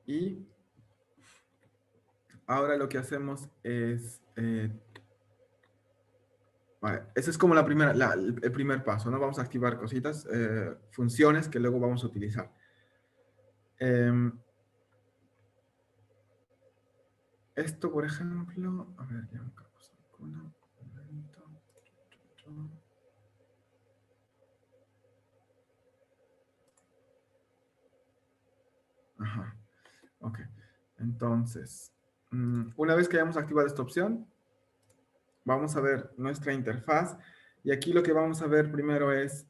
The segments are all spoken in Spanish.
Y ahora lo que hacemos es, vale, ese es como el primer paso, ¿no? Vamos a activar cositas, funciones que luego vamos a utilizar. Em, esto, por ejemplo, a ver, ya me cargo un momento. Ajá, ok. Entonces, una vez que hayamos activado esta opción, vamos a ver nuestra interfaz. Y aquí lo que vamos a ver primero es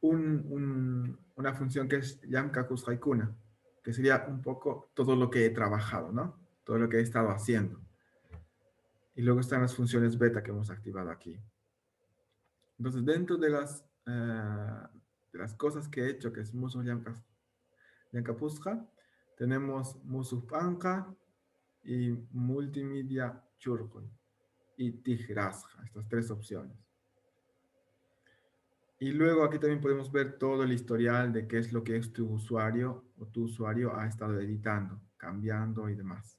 una función que es Yamkakus Haikuna, que sería un poco todo lo que he trabajado, ¿no? Todo lo que he estado haciendo. Y luego están las funciones beta que hemos activado aquí. Entonces, dentro de las cosas que he hecho, que es Musu Yankapusja, tenemos Musu Panka y Multimedia Churkun y Tigrasja, estas tres opciones. Y luego aquí también podemos ver todo el historial de qué es lo que tu usuario o tu usuario ha estado editando, cambiando y demás.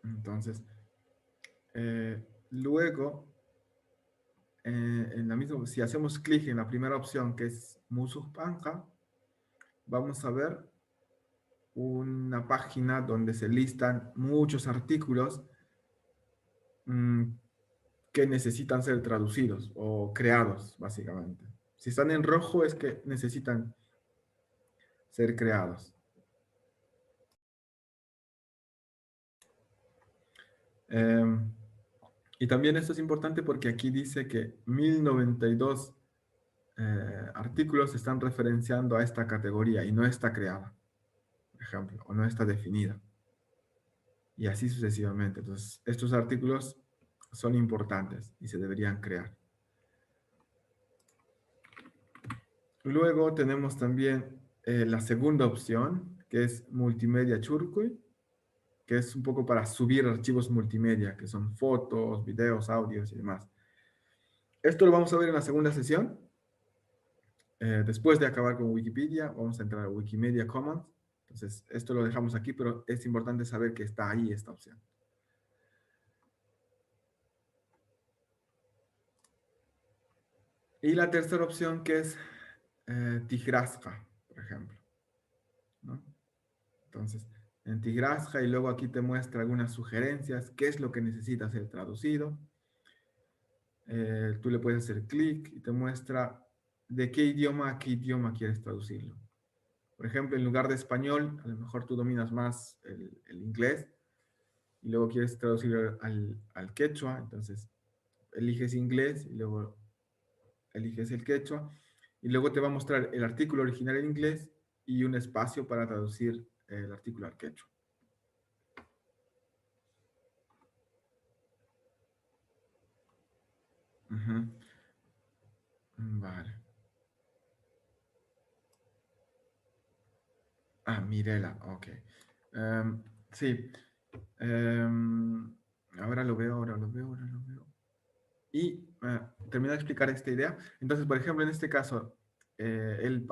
Entonces, luego, en la misma, si hacemos clic en la primera opción que es Musus Panca, vamos a ver una página donde se listan muchos artículos mm, que necesitan ser traducidos o creados, básicamente. Si están en rojo es que necesitan ser creados. Y también esto es importante porque aquí dice que 1092 artículos se están referenciando a esta categoría y no está creada, por ejemplo, o no está definida. Y así sucesivamente. Entonces, estos artículos son importantes y se deberían crear. Luego tenemos también la segunda opción, que es Multimedia Churkuy, que es un poco para subir archivos multimedia, que son fotos, videos, audios y demás. Esto lo vamos a ver en la segunda sesión. Después de acabar con Wikipedia, vamos a entrar a Wikimedia Commons. Entonces, esto lo dejamos aquí, pero es importante saber que está ahí esta opción. Y la tercera opción que es Tigrasca, por ejemplo, ¿no? Entonces, en Tigrasca y luego aquí te muestra algunas sugerencias, qué es lo que necesita ser traducido. Tú le puedes hacer clic y te muestra de qué idioma a qué idioma quieres traducirlo. Por ejemplo, en lugar de español, a lo mejor tú dominas más el inglés y luego quieres traducir al quechua, entonces eliges inglés y luego eliges el quechua y luego te va a mostrar el artículo original en inglés y un espacio para traducir el artículo al quechua. Ujú. Vale. Ah, Mirela, ok. Sí. Ahora lo veo, ahora lo veo, ahora lo veo. Y termino de explicar esta idea. Entonces, por ejemplo, en este caso, el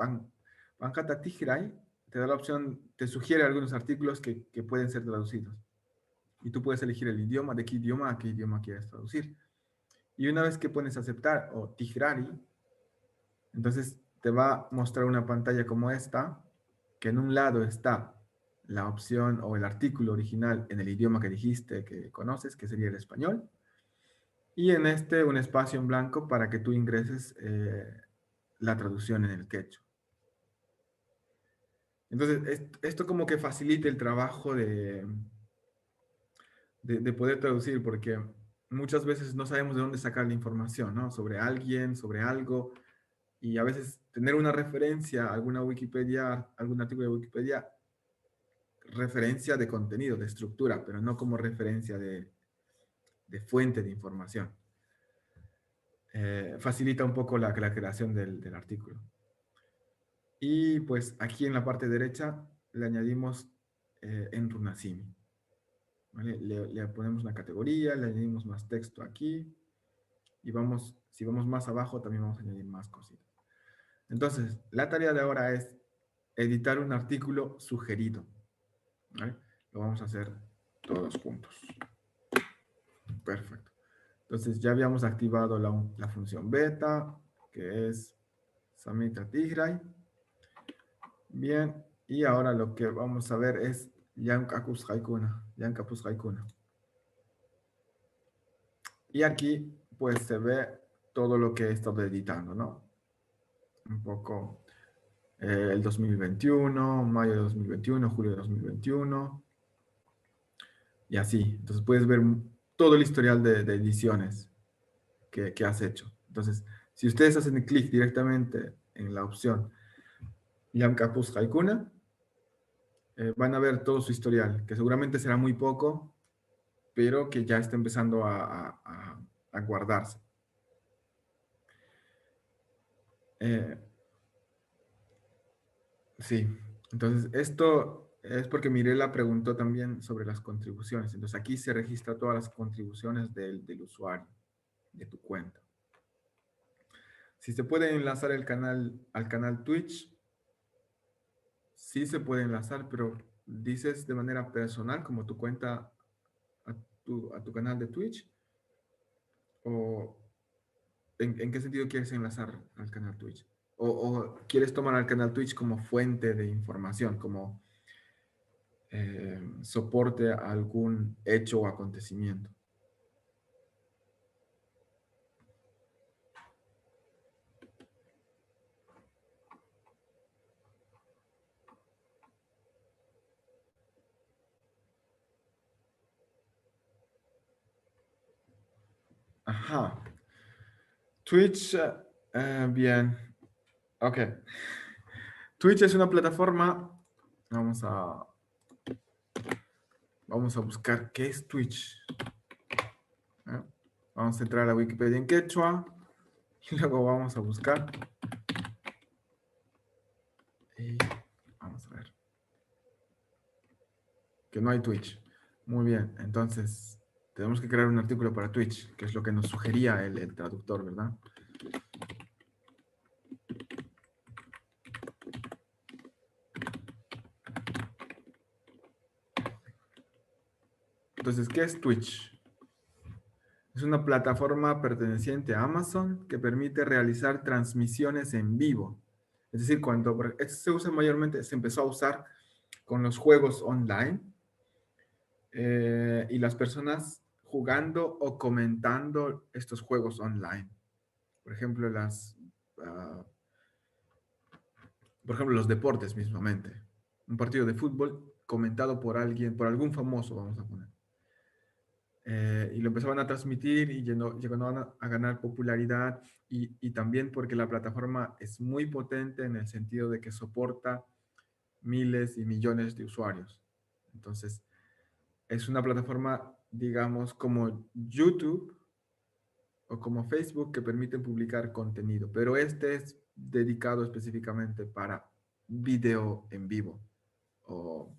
Pancata Tigray te da la opción, te sugiere algunos artículos que pueden ser traducidos. Y tú puedes elegir el idioma, de qué idioma a qué idioma quieres traducir. Y una vez que pones aceptar o Tigrari, entonces te va a mostrar una pantalla como esta, que en un lado está la opción o el artículo original en el idioma que dijiste que conoces, que sería el español, y en este un espacio en blanco para que tú ingreses la traducción en el quechua. Entonces, esto como que facilita el trabajo de poder traducir, porque muchas veces no sabemos de dónde sacar la información, ¿no? Sobre alguien, sobre algo, y a veces tener una referencia, alguna Wikipedia, algún artículo de Wikipedia, referencia de contenido, de estructura, pero no como referencia de fuente de información. Facilita un poco la creación del artículo. Y pues aquí en la parte derecha le añadimos en Runasimi. ¿Vale? Le ponemos una categoría, le añadimos más texto aquí y vamos, si vamos más abajo también vamos a añadir más cositas. Entonces, la tarea de ahora es editar un artículo sugerido. ¿Vale? Lo vamos a hacer todos juntos. Perfecto. Entonces, ya habíamos activado la función beta, que es Samita Tigray. Bien, y ahora lo que vamos a ver es Yankakus Haikuna. Yankapus Haikuna. Y aquí, pues, se ve todo lo que he estado editando, ¿no? Un poco el 2021, mayo de 2021, julio de 2021, y así. Entonces, puedes ver todo el historial de ediciones que has hecho. Entonces, si ustedes hacen clic directamente en la opción Yankapus Haikuna, van a ver todo su historial, que seguramente será muy poco, pero que ya está empezando a guardarse. Eh, sí, entonces esto es porque Mirela preguntó también sobre las contribuciones. Entonces aquí se registra todas las contribuciones del usuario, de tu cuenta. Si se puede enlazar el canal al canal Twitch, sí se puede enlazar, pero dices de manera personal, como tu cuenta a tu canal de Twitch, o en qué sentido quieres enlazar al canal Twitch. O quieres tomar al canal Twitch como fuente de información, como soporte a algún hecho o acontecimiento. Ajá. Twitch, bien. Ok. Twitch es una plataforma. Vamos a buscar qué es Twitch. ¿Eh? Vamos a entrar a la Wikipedia en quechua y luego vamos a buscar. Y vamos a ver. Que no hay Twitch. Muy bien, entonces tenemos que crear un artículo para Twitch, que es lo que nos sugería el traductor, ¿verdad? Entonces, ¿qué es Twitch? Es una plataforma perteneciente a Amazon que permite realizar transmisiones en vivo. Es decir, esto se usa mayormente, se empezó a usar con los juegos online y las personas jugando o comentando estos juegos online. Por ejemplo, ah, por ejemplo, los deportes mismamente. Un partido de fútbol comentado por alguien, por algún famoso, vamos a poner. Y lo empezaban a transmitir y llegaron a ganar popularidad y también porque la plataforma es muy potente en el sentido de que soporta miles y millones de usuarios. Entonces, es una plataforma, digamos, como YouTube o como Facebook que permiten publicar contenido, pero este es dedicado específicamente para video en vivo o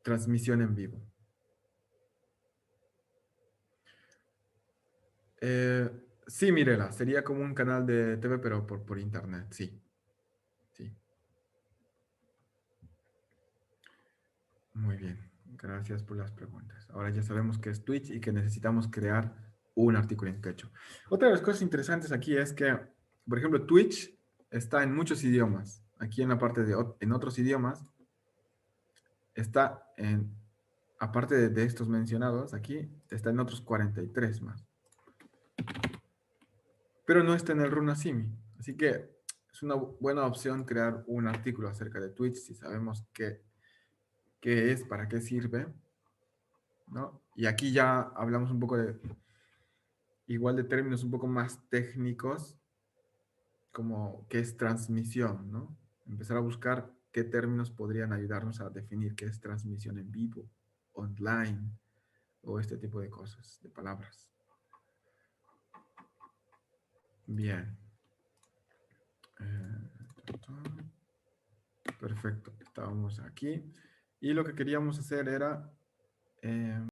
transmisión en vivo. Eh, sí, Mirela, sería como un canal de TV, pero por internet, sí, sí. Muy bien, gracias por las preguntas. Ahora ya sabemos qué es Twitch y que necesitamos crear un artículo en quechua. Otra de las cosas interesantes aquí es que, por ejemplo, Twitch está en muchos idiomas. Aquí en la parte en otros idiomas, está aparte de estos mencionados, aquí está en otros 43 más. Pero no está en el Runasimi. Así que es una buena opción crear un artículo acerca de Twitch si sabemos qué es, para qué sirve, ¿no? Y aquí ya hablamos un poco igual de términos un poco más técnicos, como qué es transmisión, ¿no? Empezar a buscar qué términos podrían ayudarnos a definir qué es transmisión en vivo, online, o este tipo de cosas, de palabras. Bien. Perfecto, estábamos aquí. Y lo que queríamos hacer era